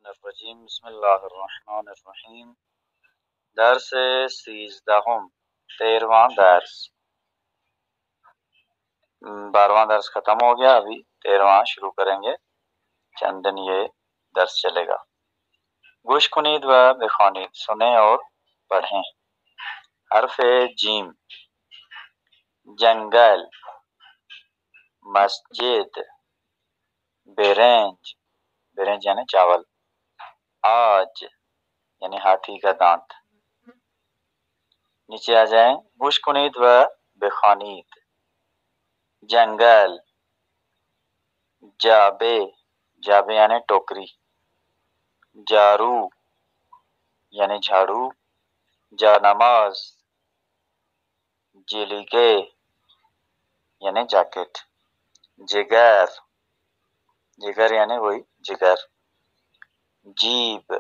الرجیم بسم اللہ الرحمن الرحیم۔ درس 13 13واں درس، 12واں درس ختم ہو گیا، ابھی 13واں شروع کریں گے، چند دن یہ درس چلے گا۔ گوش کنید و بخوانید، سنیں اور پڑھیں۔ حرف جیم، جنگل، مسجد، برنج، برنج یعنی چاول، آج یعنی ہاتھی کا دانت۔ نیچے آ جائیں، گوش کنید و بخوانید۔ جنگل، جابے، جابے یعنی ٹوکری، جارو یعنی جھاڑو، جا نماز، جلیگے یعنی جیکٹ، جگر، جگر یعنی وہی جگر، جیب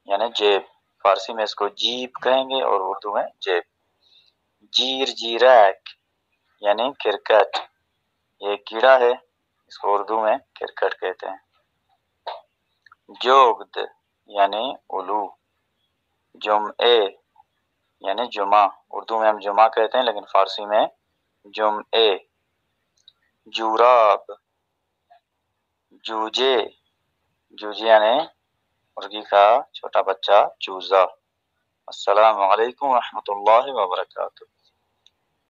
یعنی جیب، فارسی میں اس کو جیب کہیں گے اور اردو میں جیب۔ جیر جیرک یعنی کرکٹ، یہ کیڑا ہے، اس کو اردو میں کرکٹ کہتے ہیں۔ جوگد یعنی الو، جمعے یعنی جمعہ، اردو میں ہم جمعہ کہتے ہیں لیکن فارسی میں جمعے۔ جوراب، جوجے، جوجے یعنی مرغی کا چھوٹا بچہ چوزا۔ السلام علیکم ورحمۃ اللہ وبرکاتہ۔